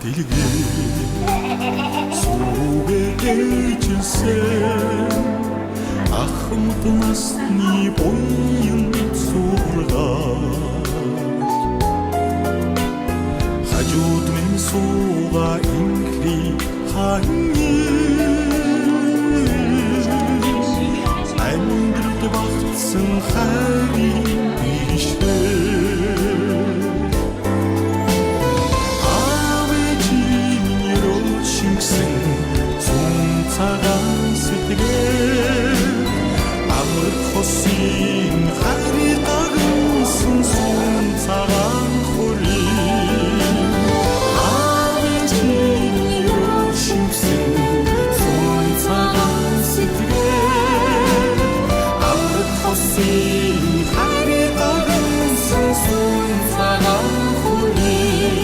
dilge Soğuk geçilsen Ahmet nasni boyun surlar Hacud men suğa inkri hayır Әмдірді бақытсың қәри бейшті Абеджин ерочіңсің Сұң саған сетіге Амыр қосин қәри қағынсың Сұң саған қори Абеджин ерочіңсің Сұң саған сетіге Sin harikadan sensin falan huri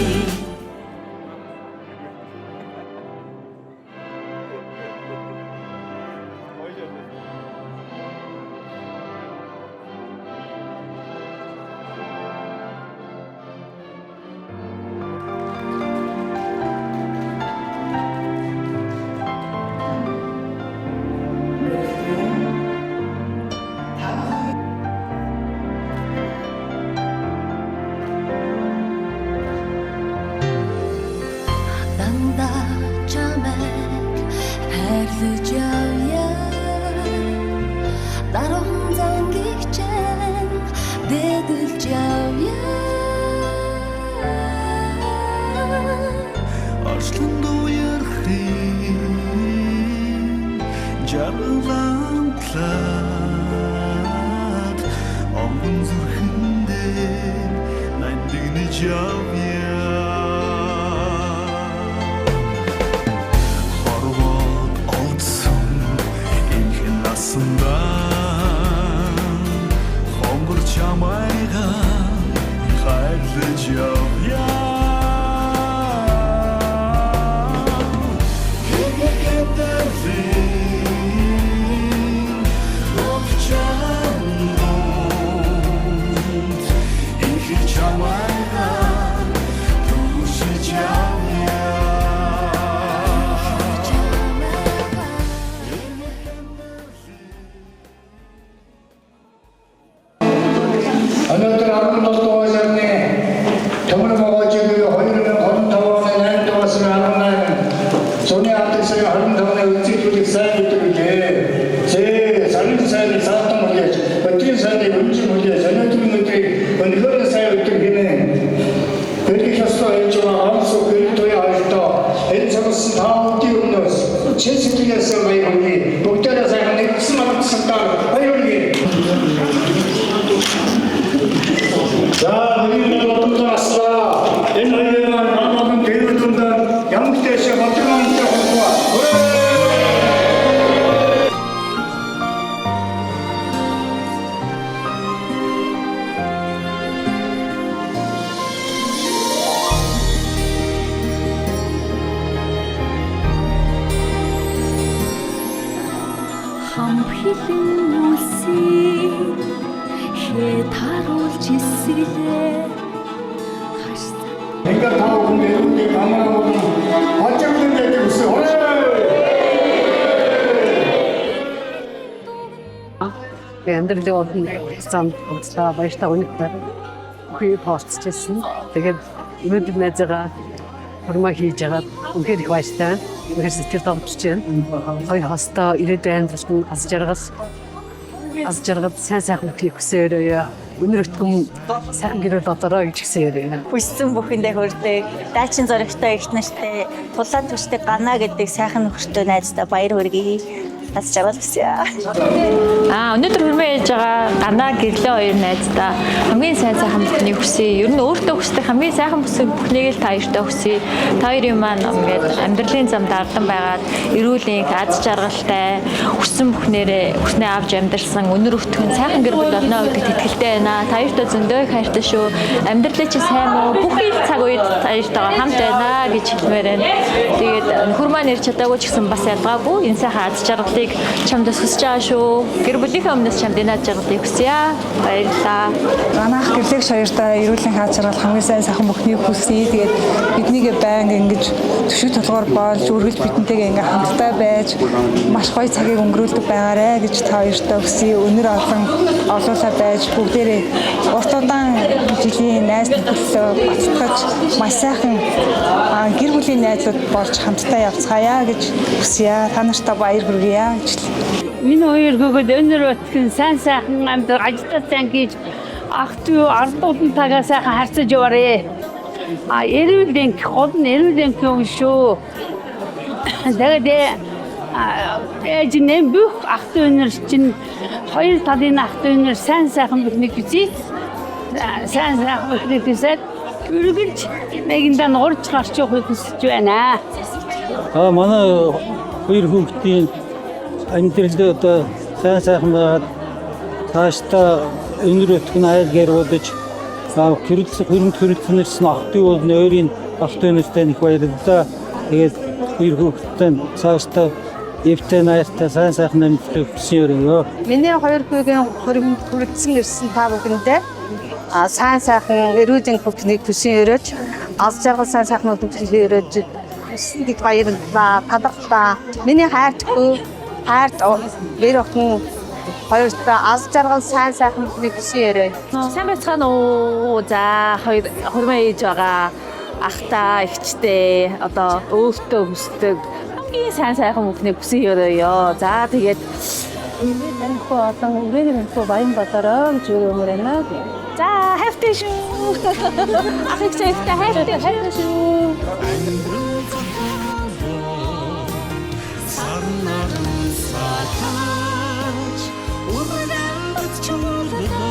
Амьдралын олон зам удаа баяртай өнөختөр хүй постчихсэн. Тэгээд өнөөдөр найзгаа хурмаа хийж байгаа үнэхээр их баяртай. Үнэхээр сэтгэл догдож байна. Хоёр хостоо ирээдүйн амьдралд аз жаргал сайн хийх хүсээрээ өнөр өтгөн сайн гэрэл одороо гэж хэлсээр. Хүссэн бүхэндээ хүрдэг. Даалчин зоригтой их нартай тулаан төштэй ганаа гэдэг сайхан нөхөртөө найздаа баяр хүргэе. Аз жаргал хүсье. Өнөөдөр хүрмээ яаж байгаа ганаа гэрлээ хоёр найздаа хамгийн сайхан бүхнийг хүсье. Ер нь өөртөө хүсдэг хамгийн сайхан бүхнийг л та хоёртоо хүсье. Та хоёрын маань ингээд амьдралын замд ардан байгаад эрүүл аз жаргалтай хүссэн бүхнээрээ хүснээ авч амьдрсан өнөр өтгөн сайхан гэр бүл болно гэдэгт итгэлтэй байна. Та хоёртоо зөндөө их хайртай шүү. Амьдралын чи сайн уу? Бүх их цаг үед та хоёртойгоо хамт байна гэж хэлмээр байна. Тэгээд нөхөр маань ирж чадаагүй ч гэсэн бас ялгаагүй энэ сайхан аз жаргалыг амьдралыг чамд хүсэж байгаа шүү. Гэр бүлийнхээ өмнөөс чамд энэ ажиглалыг хүсье. Баярлалаа. Манайх гэрлэгч хоёртаа эрүүлийн хааж жаргал хамгийн сайн сайхан бүхнийг хүсье. Тэгээд биднийг байнга ингэж төшиг толгоор болж үргэлж бидэнтэйгээ ингээ хамтдаа байж маш гоё цагийг өнгөрүүлдэг байгаарэ гэж та хоёртаа хүсье. Өнөр олоолаа байж бүгдээрээ урт удаан жилийн найз нөхөрлөө бацтгэж маш сайхан гэр бүлийн найзууд болж хамтдаа явцгаая гэж хүсье. Та нартай баяр хүргье гэж. Миний хоёр гөгөөд өнөр өтгөн сайн сайхан амьдрал ажиллаж сайн гэж ах トゥ ардуудантайгаа сайхан харьцаж яваарэ. Эрүүл энх гол нь эрүүл энх юм шүү. Тэгээд ээж нэм бүх ах トゥ өнөр чинь хоёр талын ах トゥ өнөр сайн сайхан бүхнийг үзье. Сайн сайхан бүхнийг үзээд үргэлж нэгэндээ нурж гарч явахыг хүсэж байна. Манай хоёр хүүхдийн амьдрал одоо сайн сайхан байгаад цаашдаа өнөр өтгөн айл гэрүүлж хөрөлцөнөөс нь ах トゥ бол өөрийн ах トゥ өнөртэй их баярлалаа. Тэгээд хоёр хүүхдтэй цаашдаа эвтэй найртай сайн сайхан амьдрал хүсье. Миний хоёр хүүгийн хүрэлцэн ирсэн та бүхэндээ сайн сайхан эрүүл бүхнийг хүсье өрөөж аз жаргал сайн сайхан бүхнийг өрөөж хүсэнд баярлалаа. Талархлаа. Миний хайрт гэр охин хоёртаа аз жаргал сайн сайхан бүхнийг хүсье өрөөж. Сайн байцгаана уу. За хоёр хурмаа ээж байгаа. Ахтаа, эгчтэй одоо өөртөө хүсдэг хамгийн сайн сайхан бүхнийг хүсье өрөөё. За тэгээд Энэхүү одоо үрээгээр энэхүү баян болоорой гэж өгөмөрнө. за хайртай шүү. Ахыг сайтай хайртай шүү. Сарнарын сатаж Уран бат чуулган